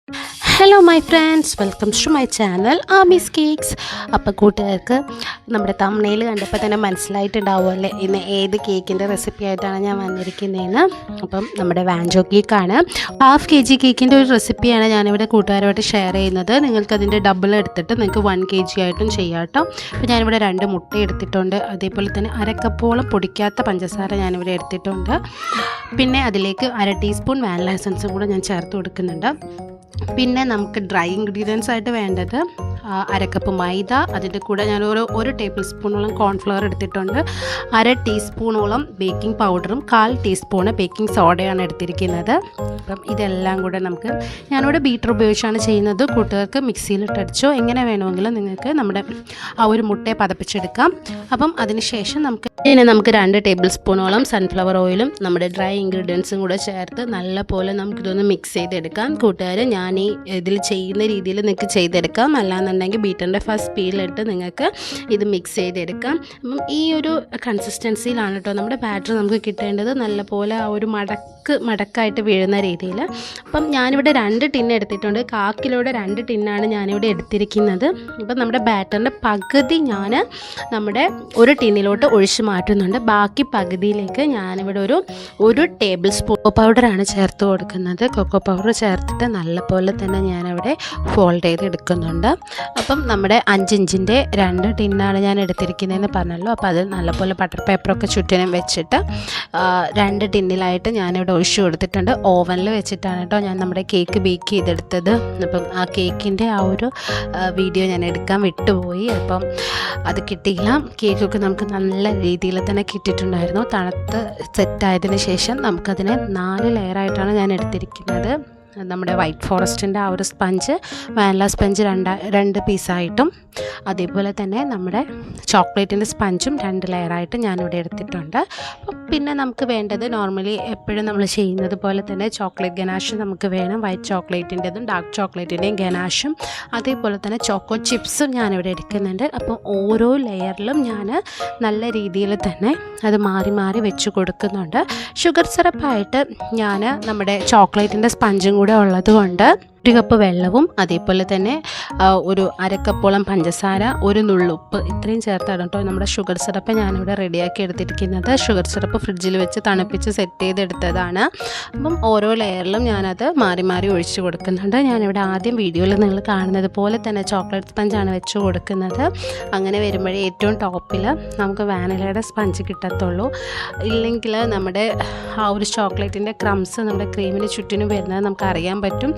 Hello my friends, welcomes to my channel Ami's cakes. അപ്പോൾ കൂട്ടുകാർക്ക് നമ്മുടെ തംബ്നെയിൽ കണ്ടപ്പോൾ തന്നെ മനസ്സിലായിട്ടുണ്ടാവുമല്ലേ ഇന്ന് ഏത് കേക്കിൻ്റെ റെസിപ്പി ആയിട്ടാണ് ഞാൻ വന്നിരിക്കുന്നതെന്ന്. അപ്പം നമ്മുടെ വാഞ്ചോ കേക്കാണ്. 1/2 kg കേക്കിൻ്റെ ഒരു റെസിപ്പിയാണ് ഞാനിവിടെ കൂട്ടുകാരുമായിട്ട് ഷെയർ ചെയ്യുന്നത്. നിങ്ങൾക്കതിൻ്റെ ഡബിൾ എടുത്തിട്ട് നിങ്ങൾക്ക് 1 kg ആയിട്ടും ചെയ്യാം കേട്ടോ. അപ്പോൾ ഞാനിവിടെ 2 മുട്ട എടുത്തിട്ടുണ്ട്. അതേപോലെ തന്നെ 1/2 കപ്പോളം പൊടിക്കാത്ത പഞ്ചസാര ഞാനിവിടെ എടുത്തിട്ടുണ്ട്. പിന്നെ അതിലേക്ക് 1/2 ടീസ്പൂൺ വാനില എസൻസും കൂടെ ഞാൻ ചേർത്ത് കൊടുക്കുന്നുണ്ട്. പിന്നെ നമുക്ക് ഡ്രൈ ഇൻഗ്രീഡിയൻസ് ആയിട്ട് വേണ്ടത് 1/2 കപ്പ് മൈദ, അതിൻ്റെ കൂടെ ഞാൻ ഒരു ടേബിൾ സ്പൂണോളം കോൺഫ്ലവർ എടുത്തിട്ടുണ്ട്. 1/2 ടീസ്പൂണോളം ബേക്കിംഗ് പൗഡറും 1/4 ടീസ്പൂണ് ബേക്കിംഗ് സോഡയാണ് എടുത്തിരിക്കുന്നത്. അപ്പം ഇതെല്ലാം കൂടെ ഞാനിവിടെ ബീറ്റർ ഉപയോഗിച്ചാണ് ചെയ്യുന്നത്. കൂട്ടുകാർക്ക് മിക്സിയിലിട്ടടിച്ചോ എങ്ങനെ വേണമെങ്കിലും നിങ്ങൾക്ക് നമ്മുടെ ആ ഒരു മുട്ടയെ പതപ്പിച്ചെടുക്കാം. അപ്പം അതിന് ശേഷം നമുക്ക് 2 ടേബിൾ സ്പൂണോളം സൺഫ്ലവർ ഓയിലും നമ്മുടെ ഡ്രൈ ഇൻഗ്രീഡിയൻസും കൂടെ ചേർത്ത് നല്ലപോലെ നമുക്കിതൊന്ന് മിക്സ് ചെയ്തെടുക്കാം. കൂട്ടുകാർ ഞാൻ ഈ ഇതിൽ ചെയ്യുന്ന രീതിയിൽ നിങ്ങൾക്ക് ചെയ്തെടുക്കാം, അല്ലാന്നുണ്ടെങ്കിൽ ബീറ്ററിൻ്റെ ഫസ്റ്റ് സ്പീഡിലിട്ട് നിങ്ങൾക്ക് ഇത് മിക്സ് ചെയ്തെടുക്കാം. അപ്പം ഈ ഒരു കൺസിസ്റ്റൻസിയിലാണ് കേട്ടോ നമ്മുടെ ബാറ്റർ നമുക്ക് കിട്ടേണ്ടത്, നല്ലപോലെ ആ ഒരു മടക്കായിട്ട് വീഴുന്ന രീതിയിൽ. അപ്പം ഞാനിവിടെ 2 ടിന്ന് എടുത്തിട്ടുണ്ട്. 1/4 കിലോയുടെ 2 ടിന്നാണ് ഞാനിവിടെ എടുത്തിരിക്കുന്നത്. അപ്പം നമ്മുടെ ബാറ്ററിൻ്റെ പകുതി ഞാൻ നമ്മുടെ ഒരു ടിന്നിലോട്ട് ഒഴിച്ച് മാറ്റുന്നുണ്ട്. ബാക്കി പകുതിയിലേക്ക് ഞാനിവിടെ ഒരു ടേബിൾ സ്പൂൺ പൗഡറാണ് ചേർത്ത് കൊടുക്കുന്നത്. കൊക്കോ പൗഡർ ചേർത്തിട്ട് നല്ലപോലെ തന്നെ ഞാനവിടെ ഫോൾഡ് ചെയ്ത് എടുക്കുന്നുണ്ട്. അപ്പം നമ്മുടെ 5 ഇഞ്ചിൻ്റെ 2 ടിന്നാണ് ഞാൻ എടുത്തിരിക്കുന്നതെന്ന് പറഞ്ഞല്ലോ. അപ്പോൾ അത് നല്ലപോലെ ബട്ടർ പേപ്പറൊക്കെ ചുറ്റിനും വെച്ചിട്ട് 2 ടിന്നിലായിട്ട് ഞാനിവിടെ ഒഴിച്ചു കൊടുത്തിട്ടുണ്ട്. ഓവനിൽ വെച്ചിട്ടാണ് കേട്ടോ ഞാൻ നമ്മുടെ കേക്ക് ബേക്ക് ചെയ്തെടുത്തത്. അപ്പം ആ കേക്കിൻ്റെ ആ ഒരു വീഡിയോ ഞാൻ എടുക്കാൻ വിട്ടുപോയി. അപ്പം അത് കിട്ടിയില്ല. കേക്കൊക്കെ നമുക്ക് നല്ല രീതിയിൽ തന്നെ കിട്ടിയിട്ടുണ്ടായിരുന്നു. തണുത്ത് സെറ്റായതിന് ശേഷം നമുക്കതിനെ 4 ലെയറായിട്ടാണ് ഞാൻ എടുത്തിരിക്കുന്നത്. നമ്മുടെ വൈറ്റ് ഫോറസ്റ്റിൻ്റെ ആ ഒരു സ്പഞ്ച്, വാനില സ്പഞ്ച് 2 പീസായിട്ടും, അതേപോലെ തന്നെ നമ്മുടെ ചോക്ലേറ്റിൻ്റെ സ്പഞ്ചും 2 ലെയറായിട്ട് ഞാനിവിടെ എടുത്തിട്ടുണ്ട്. അപ്പം പിന്നെ നമുക്ക് വേണ്ടത് നോർമലി എപ്പോഴും നമ്മൾ ചെയ്യുന്നത് പോലെ തന്നെ ചോക്ലേറ്റ് ഗനാഷ് നമുക്ക് വേണം. വൈറ്റ് ചോക്ലേറ്റിൻ്റെതും ഡാർക്ക് ചോക്ലേറ്റിൻ്റെയും ഗനാഷും, അതേപോലെ തന്നെ ചോക്കോ ചിപ്സും ഞാനിവിടെ എടുക്കുന്നുണ്ട്. അപ്പോൾ ഓരോ ലെയറിലും ഞാൻ നല്ല രീതിയിൽ തന്നെ അത് മാറി മാറി വെച്ച് കൊടുക്കുന്നുണ്ട്. ഷുഗർ സിറപ്പായിട്ട് ഞാൻ നമ്മുടെ ചോക്ലേറ്റിൻ്റെ സ്പഞ്ചും കൂടെ ഉള്ളത് കൊണ്ട് 1 കപ്പ് വെള്ളവും അതേപോലെ തന്നെ ഒരു 1/2 കപ്പോളം പഞ്ചസാര, 1 നുള്ളുപ്പ്, ഇത്രയും ചേർത്താണ് കേട്ടോ നമ്മുടെ ഷുഗർ സിറപ്പ് ഞാനിവിടെ റെഡിയാക്കി എടുത്തിരിക്കുന്നത്. ഷുഗർ സിറപ്പ് ഫ്രിഡ്ജിൽ വെച്ച് തണുപ്പിച്ച് സെറ്റ് ചെയ്തെടുത്തതാണ്. അപ്പം ഓരോ ലെയറിലും ഞാനത് മാറി മാറി ഒഴിച്ച് കൊടുക്കുന്നുണ്ട്. ഞാനിവിടെ ആദ്യം വീഡിയോയിൽ നിങ്ങൾ കാണുന്നത് പോലെ തന്നെ ചോക്ലേറ്റ് സ്പഞ്ചാണ് വെച്ച് കൊടുക്കുന്നത്. അങ്ങനെ വരുമ്പോഴേ ഏറ്റവും ടോപ്പിൽ നമുക്ക് വാനിലയുടെ സ്പഞ്ച് കിട്ടത്തുള്ളൂ. ഇല്ലെങ്കിൽ നമ്മുടെ ആ ഒരു ചോക്ലേറ്റിൻ്റെ ക്രംസ് നമ്മുടെ ക്രീമിന് ചുറ്റിനും വരുന്നത് നമുക്ക് അറിയാൻ പറ്റും.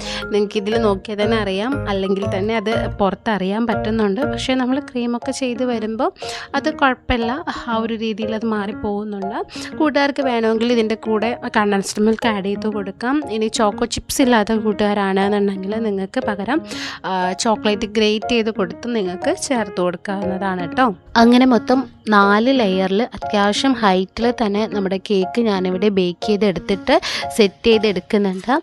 ഇതിൽ നോക്കിയാൽ തന്നെ അറിയാം, അല്ലെങ്കിൽ തന്നെ അത് പുറത്തറിയാൻ പറ്റുന്നുണ്ട്. പക്ഷേ നമ്മൾ ക്രീമൊക്കെ ചെയ്ത് വരുമ്പോൾ അത് കുഴപ്പമില്ല, ആ ഒരു രീതിയിൽ അത് മാറിപ്പോകുന്നുണ്ട്. കൂട്ടുകാർക്ക് വേണമെങ്കിൽ ഇതിൻ്റെ കൂടെ കണ്ടൻസ്ഡ് മിൽക്ക് ആഡ് ചെയ്ത് കൊടുക്കാം. ഇനി ചോക്കോ ചിപ്സ് ഇല്ലാത്ത കൂട്ടുകാരാണെന്നുണ്ടെങ്കിൽ നിങ്ങൾക്ക് പകരം ചോക്ലേറ്റ് ഗ്രേറ്റ് ചെയ്ത് കൊടുത്ത് നിങ്ങൾക്ക് ചേർത്ത് കൊടുക്കാവുന്നതാണ് കേട്ടോ. അങ്ങനെ മൊത്തം 4 ലെയറിൽ അത്യാവശ്യം ഹൈറ്റിൽ തന്നെ നമ്മുടെ കേക്ക് ഞാനിവിടെ ബേക്ക് ചെയ്തെടുത്തിട്ട് സെറ്റ് ചെയ്തെടുക്കുന്നുണ്ട്.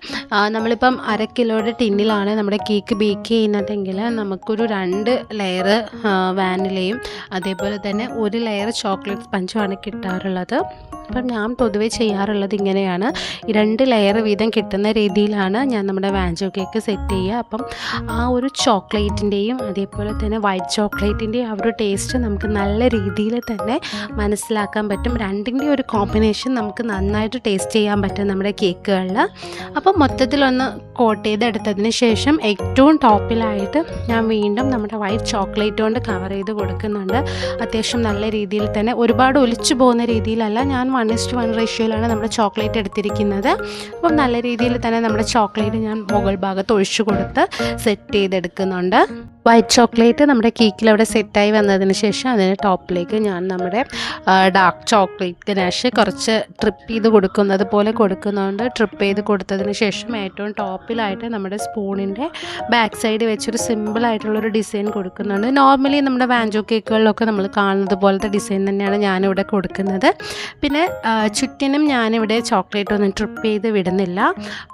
നമ്മളിപ്പം 1/2 കിലോയുടെ ടിന്നിലാണ് നമ്മുടെ കേക്ക് ബേക്ക് ചെയ്യുന്നതെങ്കിൽ നമുക്കൊരു 2 ലെയർ വാനിലയും അതേപോലെ തന്നെ 1 ലെയർ ചോക്ലേറ്റ് സ്പഞ്ചുമാണ് കിട്ടാറുള്ളത്. അപ്പം ഞാൻ പൊതുവേ ചെയ്യാറുള്ളത് ഇങ്ങനെയാണ്, 2 ലെയർ വീതം കിട്ടുന്ന രീതിയിലാണ് ഞാൻ നമ്മുടെ വാഞ്ചോ കേക്ക് സെറ്റ് ചെയ്യുക. അപ്പം ആ ഒരു ചോക്ലേറ്റിൻ്റെയും അതേപോലെ തന്നെ വൈറ്റ് ചോക്ലേറ്റിൻ്റെയും ആ ഒരു ടേസ്റ്റ് നമുക്ക് നല്ല രീതിയിൽ തന്നെ മനസ്സിലാക്കാൻ പറ്റും. 2ൻ്റെ ഒരു കോമ്പിനേഷൻ നമുക്ക് നന്നായിട്ട് ടേസ്റ്റ് ചെയ്യാൻ പറ്റും നമ്മുടെ കേക്കുകളിൽ. അപ്പം മൊത്തത്തിലൊന്ന് കോട്ട് ചെയ്തെടുത്തതിന് ശേഷം ഏറ്റവും ടോപ്പിലായിട്ട് ഞാൻ വീണ്ടും നമ്മുടെ വൈറ്റ് ചോക്ലേറ്റ് കൊണ്ട് കവർ ചെയ്ത് കൊടുക്കുന്നുണ്ട്. അത്യാവശ്യം നല്ല രീതിയിൽ തന്നെ, ഒരുപാട് ഒലിച്ചു പോകുന്ന രീതിയിലല്ല, ഞാൻ 1:1 റേഷ്യോയിലാണ് നമ്മുടെ ചോക്ലേറ്റ് എടുത്തിരിക്കുന്നത്. അപ്പം നല്ല രീതിയിൽ തന്നെ നമ്മുടെ ചോക്ലേറ്റ് ഞാൻ മുകൾ ഭാഗത്ത് ഒഴിച്ചു കൊടുത്ത് സെറ്റ് ചെയ്തെടുക്കുന്നുണ്ട്. വൈറ്റ് ചോക്ലേറ്റ് നമ്മുടെ കേക്കിൽ അവിടെ സെറ്റായി വന്നതിന് ശേഷം അതിന് ടോപ്പിലേക്ക് ഞാൻ നമ്മുടെ ഡാർക്ക് ചോക്ലേറ്റ് ഗനാഷ് കുറച്ച് ട്രിപ്പ് ചെയ്ത് കൊടുക്കുന്നത് പോലെ കൊടുക്കുന്നുണ്ട്. ട്രിപ്പ് ചെയ്ത് കൊടുത്തതിന് ശേഷം ഏറ്റവും ടോപ്പിലായിട്ട് നമ്മുടെ സ്പൂണിൻ്റെ ബാക്ക് സൈഡ് വെച്ചൊരു സിമ്പിളായിട്ടുള്ളൊരു ഡിസൈൻ കൊടുക്കുന്നുണ്ട്. നോർമലി നമ്മുടെ വാഞ്ചോ കേക്കുകളിലൊക്കെ നമ്മൾ കാണുന്നത് പോലത്തെ ഡിസൈൻ തന്നെയാണ് ഞാനിവിടെ കൊടുക്കുന്നത്. പിന്നെ ചുറ്റിനും ഞാനിവിടെ ചോക്ലേറ്റ് ഒന്നും ട്രിപ്പ് ചെയ്ത് വിടുന്നില്ല.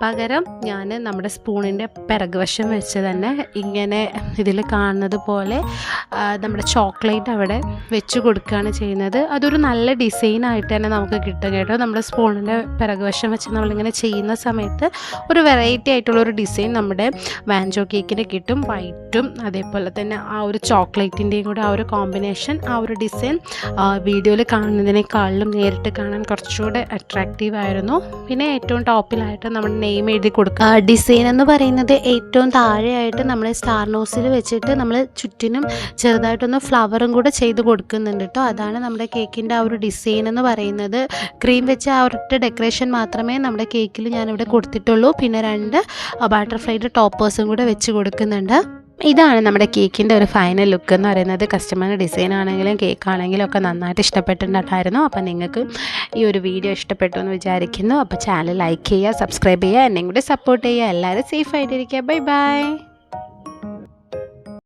പകരം ഞാൻ നമ്മുടെ സ്പൂണിൻ്റെ പിറകുവശം വെച്ച് തന്നെ ഇങ്ങനെ ഇതിൽ കാണുന്നത് പോലെ നമ്മുടെ ചോക്ലേറ്റ് അവിടെ വെച്ച് കൊടുക്കുകയാണ് ചെയ്യുന്നത്. അതൊരു നല്ല ഡിസൈനായിട്ട് തന്നെ നമുക്ക് കിട്ടും കേട്ടോ. നമ്മുടെ സ്പൂണിൻ്റെ പിറകുവശം വെച്ച് നമ്മളിങ്ങനെ ചെയ്യുന്ന സമയത്ത് ഒരു വെറൈറ്റി ആയിട്ടുള്ളൊരു ഡിസൈൻ നമ്മുടെ വാഞ്ചോ കേക്കിന് കിട്ടും. വൈറ്റും അതേപോലെ തന്നെ ആ ഒരു ചോക്ലേറ്റിൻ്റെയും കൂടെ ആ ഒരു കോമ്പിനേഷൻ, ആ ഒരു ഡിസൈൻ വീഡിയോയിൽ കാണുന്നതിനേക്കാളും നേരിട്ട് കാണാൻ കുറച്ചുകൂടെ അട്രാക്റ്റീവ് ആയിരുന്നു. പിന്നെ ഏറ്റവും ടോപ്പിലായിട്ട് നമ്മുടെ നെയിം എഴുതി കൊടുക്കുക. ഡിസൈൻ എന്ന് പറയുന്നത് ഏറ്റവും താഴെയായിട്ട് നമ്മൾ സ്റ്റാർ നോസിൽ വെച്ചിട്ട് നമ്മൾ ചുറ്റിനും ചെറുതായിട്ടൊന്ന് ഫ്ലവറും കൂടെ ചെയ്ത് കൊടുക്കുന്നുണ്ട് കേട്ടോ. അതാണ് നമ്മുടെ കേക്കിൻ്റെ ആ ഒരു ഡിസൈൻ എന്ന് പറയുന്നത്. ക്രീം വെച്ച് ആ ഒരൊറ്റ ഡെക്കറേഷൻ മാത്രമേ നമ്മുടെ കേക്കിൽ ഞാനിവിടെ കൊടുത്തിട്ടുള്ളൂ. പിന്നെ 2 ബട്ടർഫ്ലൈയുടെ ടോപ്പേഴ്സും കൂടെ വെച്ച് കൊടുക്കുന്നുണ്ട്. ഇതാണ് നമ്മുടെ കേക്കിൻ്റെ ഒരു ഫൈനൽ ലുക്ക് എന്ന് പറയുന്നത്. കസ്റ്റമറിന് ഡിസൈൻ ആണെങ്കിലും കേക്ക് ആണെങ്കിലും ഒക്കെ നന്നായിട്ട് ഇഷ്ടപ്പെട്ടിട്ടുണ്ടായിരുന്നു. അപ്പോൾ നിങ്ങൾക്ക് ഈ ഒരു വീഡിയോ ഇഷ്ടപ്പെട്ടു എന്ന് വിചാരിക്കുന്നു. അപ്പോൾ ചാനൽ ലൈക്ക് ചെയ്യുക, സബ്സ്ക്രൈബ് ചെയ്യുക, എന്നെയും കൂടി സപ്പോർട്ട് ചെയ്യുക. എല്ലാവരും സേഫ് ആയിട്ടിരിക്കുക. Bye bye.